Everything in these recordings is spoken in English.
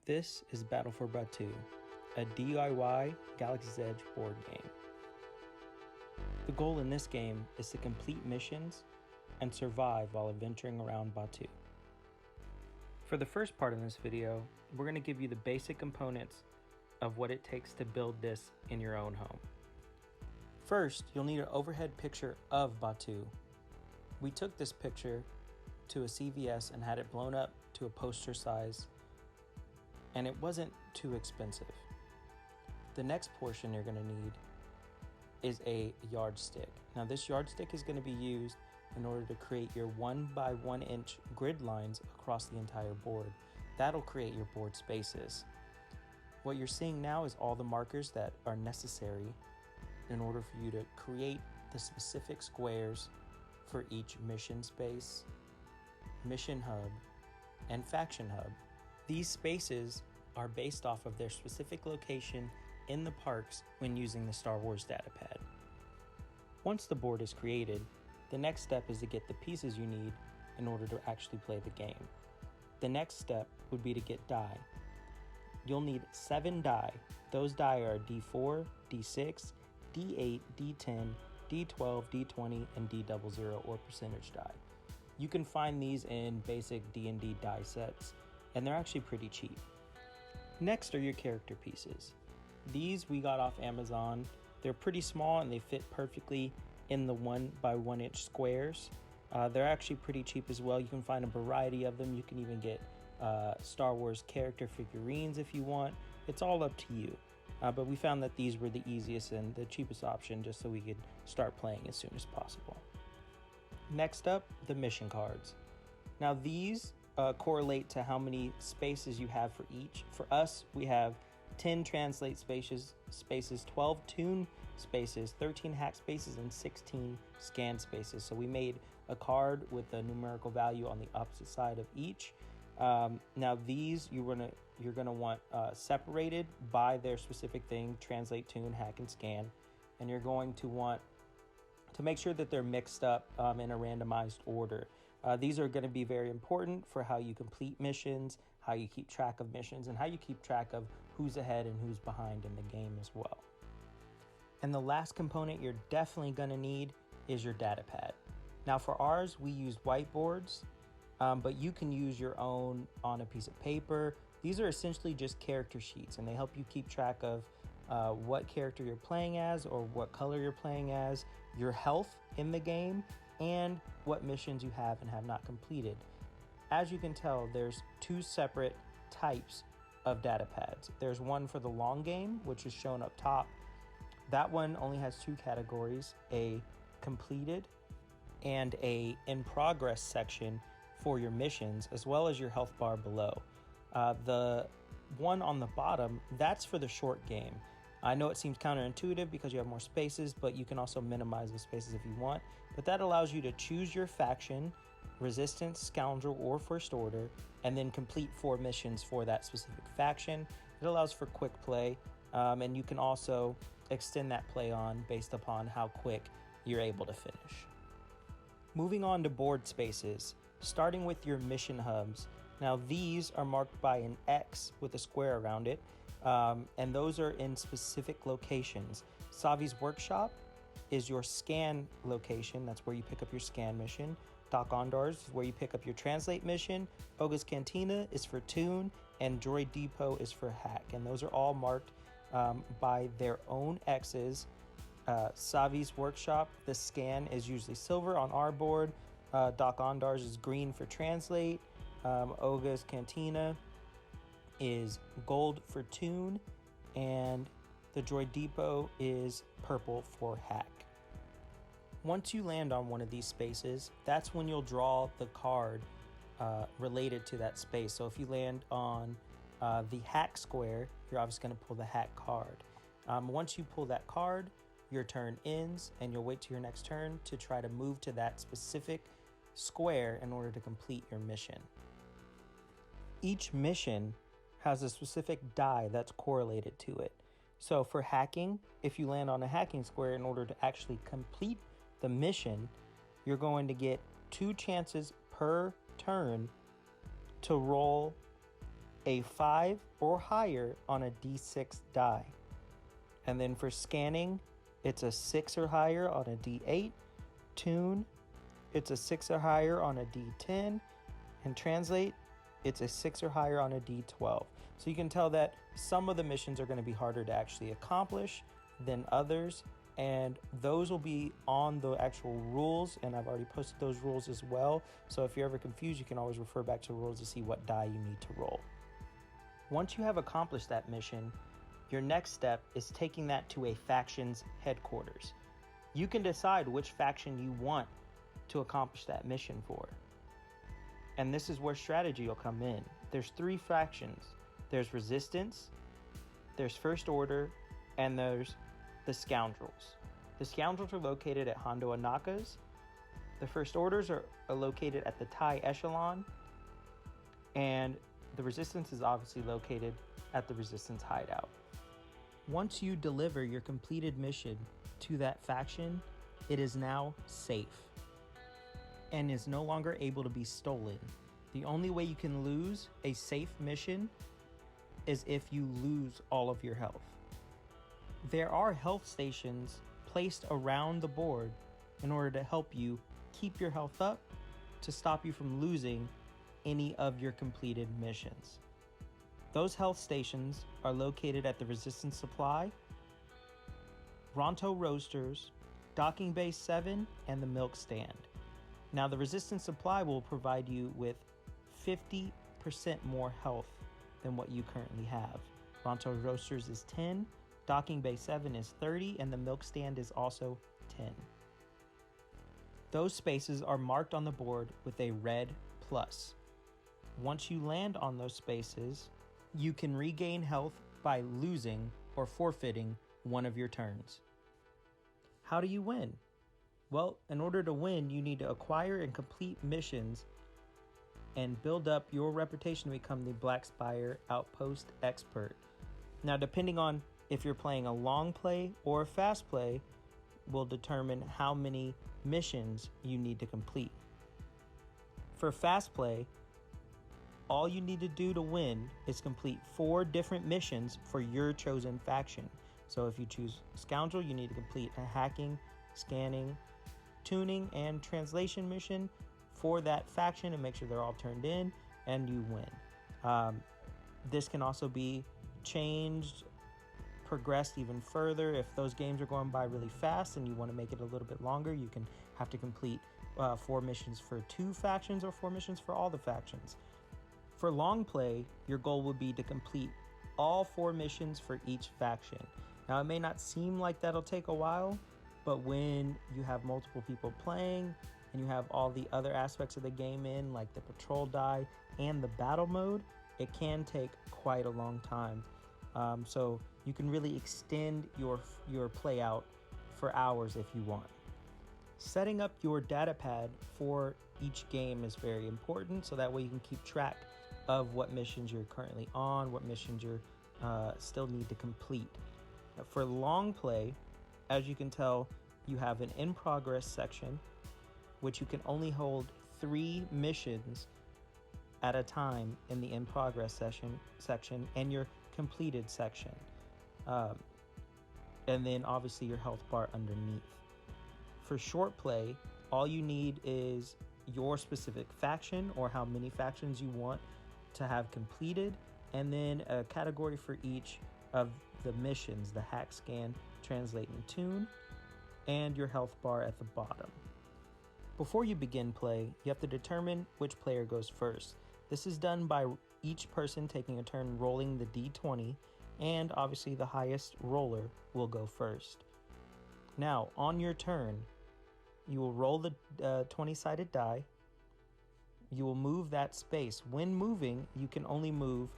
This is Battle for Batuu, a DIY Galaxy's Edge board game. The goal in this game is to complete missions and survive while adventuring around Batuu. For the first part of this video, we're going to give you the basic components of what it takes to build this in your own home. First, you'll need an overhead picture of Batuu. We took this picture to a CVS and had it blown up to a poster size, and it wasn't too expensive. The next portion you're going to need is a yardstick. Now this yardstick is going to be used in order to create your 1 by 1 inch grid lines across the entire board. That'll create your board spaces. What you're seeing now is all the markers that are necessary in order for you to create the specific squares for each mission space, mission hub, and faction hub. These spaces are based off of their specific location in the parks when using the Star Wars datapad. Once the board is created, the next step is to get the pieces you need in order to actually play the game. The next step would be to get die. You'll need 7 die. Those die are D4, D6, D8, D10, D12, D20, and D00 or percentage die. You can find these in basic D&D die sets, and they're actually pretty cheap. Next are your character pieces. These we got off Amazon. They're pretty small and they fit perfectly in the 1 by 1 inch squares. They're actually pretty cheap as well. You can find a variety of them. You can even get Star Wars character figurines if you want. It's all up to you. But we found that these were the easiest and the cheapest option just so we could start playing as soon as possible. Next up, the mission cards. Now these correlate to how many spaces you have for each. For us, we have 10 translate spaces, 12 tune spaces, 13 hack spaces, and 16 scan spaces. So we made a card with a numerical value on the opposite side of each. Now these you're gonna want separated by their specific thing: translate, tune, hack, and scan. And you're going to want to make sure that they're mixed up in a randomized order. These are going to be very important for how you complete missions, how you keep track of missions, and how you keep track of who's ahead and who's behind in the game as well. And the last component you're definitely going to need is your data pad. Now for ours, we used whiteboards, but you can use your own on a piece of paper. These are essentially just character sheets, and they help you keep track of what character you're playing as or what color you're playing as, your health in the game, and what missions you have and have not completed. As you can tell, there's 2 separate types of data pads. There's one for the long game, which is shown up top. That one only has 2 categories: a completed and a in progress section for your missions, as well as your health bar below. The one on the bottom, that's for the short game. I know it seems counterintuitive because you have more spaces, but you can also minimize the spaces if you want. But that allows you to choose your faction, Resistance, Scoundrel, or First Order, and then complete 4 missions for that specific faction. It allows for quick play, and you can also extend that play on based upon how quick you're able to finish. Moving on to board spaces, starting with your mission hubs. Now these are marked by an X with a square around it, and those are in specific locations. Savi's Workshop is your scan location. That's where you pick up your scan mission. Doc Ondar's is where you pick up your translate mission. Oga's Cantina is for tune, and Droid Depot is for hack. And those are all marked by their own X's. Savi's Workshop, the scan is usually silver on our board. Doc Ondar's is green for translate. Oga's Cantina is gold for tune, and the Droid Depot is purple for hack. Once you land on one of these spaces, that's when you'll draw the card related to that space. So if you land on the hack square, you're obviously going to pull the hack card. Once you pull that card, your turn ends, and you'll wait till your next turn to try to move to that specific square in order to complete your mission. Each mission has a specific die that's correlated to it. So for hacking, if you land on a hacking square, in order to actually complete the mission, you're going to get 2 chances per turn to roll a 5 or higher on a D6 die. And then for scanning, it's a 6 or higher on a D8. Tune, it's a 6 or higher on a D10. And translate, it's a 6 or higher on a D12. So you can tell that some of the missions are going to be harder to actually accomplish than others, and those will be on the actual rules, and I've already posted those rules as well. So if you're ever confused, you can always refer back to rules to see what die you need to roll. Once you have accomplished that mission, your next step is taking that to a faction's headquarters. You can decide which faction you want to accomplish that mission for. And this is where strategy will come in. There's 3 factions. There's Resistance, there's First Order, and there's the Scoundrels. The Scoundrels are located at Hondo Anaka's. The First Orders are located at the Thai Echelon. And the Resistance is obviously located at the Resistance Hideout. Once you deliver your completed mission to that faction, it is now safe and is no longer able to be stolen. The only way you can lose a safe mission is if you lose all of your health. There are health stations placed around the board in order to help you keep your health up to stop you from losing any of your completed missions. Those health stations are located at the Resistance Supply, Ronto Roasters, Docking Bay 7, and the Milk Stand. Now, the Resistance Supply will provide you with 50% more health than what you currently have. Ronto Roasters is 10, Docking Bay 7 is 30, and the Milk Stand is also 10. Those spaces are marked on the board with a red plus. Once you land on those spaces, you can regain health by losing or forfeiting one of your turns. How do you win? Well, in order to win, you need to acquire and complete missions and build up your reputation to become the Black Spire Outpost expert. Now, depending on if you're playing a long play or a fast play, will determine how many missions you need to complete. For fast play, all you need to do to win is complete 4 different missions for your chosen faction. So if you choose Scoundrel, you need to complete a hacking, scanning, tuning, and translation mission for that faction and make sure they're all turned in, and you win. This can also be changed, progressed even further. If those games are going by really fast and you want to make it a little bit longer, you can have to complete 4 missions for 2 factions or 4 missions for all the factions. For long play, your goal would be to complete all 4 missions for each faction. Now, it may not seem like that'll take a while, but when you have multiple people playing and you have all the other aspects of the game in, like the patrol die and the battle mode, it can take quite a long time. So you can really extend your play out for hours if you want. Setting up your data pad for each game is very important, so that way you can keep track of what missions you're currently on, what missions you still need to complete. For long play, as you can tell, you have an in progress section, which you can only hold 3 missions at a time in the in progress section and your completed section. And then obviously your health bar underneath. For short play, all you need is your specific faction or how many factions you want to have completed, and then a category for each of the missions: the hack, scan, translate, and tune, and your health bar at the bottom. Before you begin play, you have to determine which player goes first. This is done by each person taking a turn rolling the d20, and obviously the highest roller will go first. Now, on your turn, you will roll the 20-sided die. You will move that space. When moving, you can only move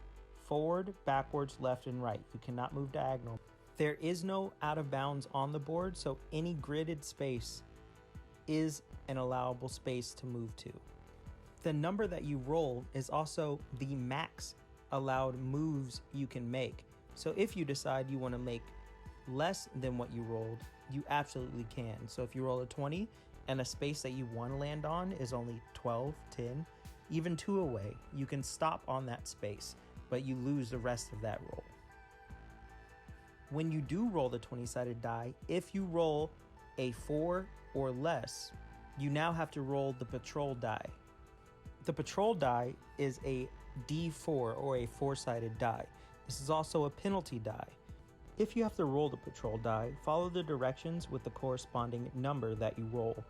forward, backwards, left, and right. You cannot move diagonal. There is no out of bounds on the board, so any gridded space is an allowable space to move to. The number that you roll is also the max allowed moves you can make. So if you decide you want to make less than what you rolled, you absolutely can. So if you roll a 20 and a space that you want to land on is only 12, 10, even 2 away, you can stop on that space. but you lose the rest of that roll. When you do roll the 20-sided die, if you roll a 4 or less, you now have to roll the patrol die. The patrol die is a D4 or a 4-sided die. This is also a penalty die. If you have to roll the patrol die, follow the directions with the corresponding number that you roll.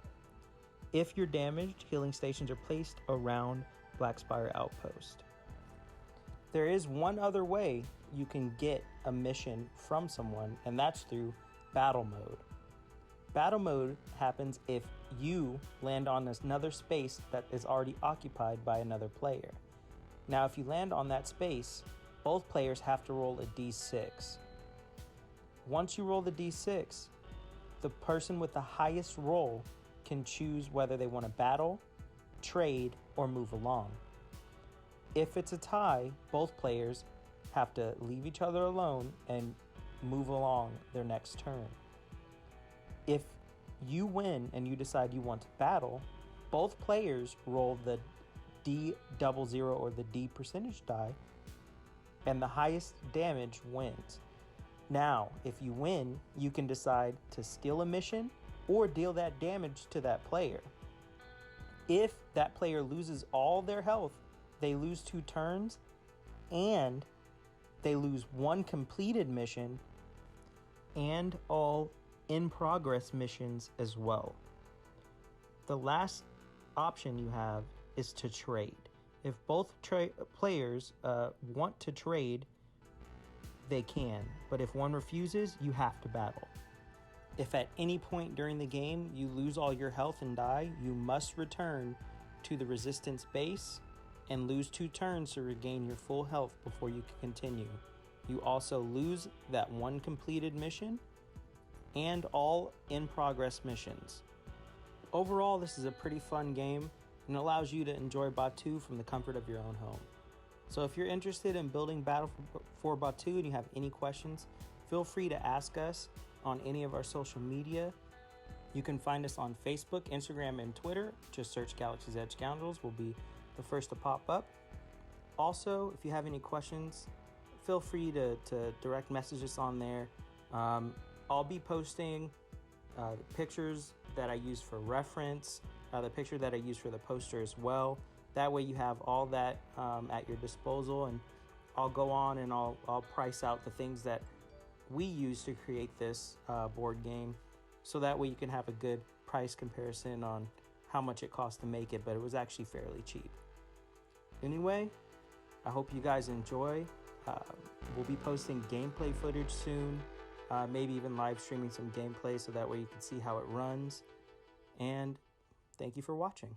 If you're damaged, healing stations are placed around Black Spire Outpost. There is one other way you can get a mission from someone, and that's through battle mode. Battle mode happens if you land on another space that is already occupied by another player. Now, if you land on that space, both players have to roll a d6. Once you roll the d6, the person with the highest roll can choose whether they want to battle, trade, or move along. If it's a tie, both players have to leave each other alone and move along their next turn. If you win and you decide you want to battle, both players roll the D00 or the D percentage die, and the highest damage wins. Now, if you win, you can decide to skill a mission or deal that damage to that player. If that player loses all their health, they lose 2 turns, and they lose 1 completed mission and all in-progress missions as well. The last option you have is to trade. If both players want to trade, they can, but if one refuses, you have to battle. If at any point during the game you lose all your health and die, you must return to the resistance base and lose 2 turns to regain your full health before you can continue. You also lose that 1 completed mission and all in-progress missions. Overall, this is a pretty fun game and allows you to enjoy Batuu from the comfort of your own home. So if you're interested in building Battle for Batuu and you have any questions, feel free to ask us on any of our social media. You can find us on Facebook, Instagram, and Twitter. Just search Galaxy's Edge Scoundrels. We'll be the first to pop up. Also, if you have any questions, feel free to direct message us on there. I'll be posting the pictures that I use for reference, the picture that I use for the poster as well. That way you have all that at your disposal, and I'll go on and I'll price out the things that we use to create this board game, so that way you can have a good price comparison on how much it cost to make it, but it was actually fairly cheap. Anyway, I hope you guys enjoy. We'll be posting gameplay footage soon, maybe even live streaming some gameplay so that way you can see how it runs. And thank you for watching.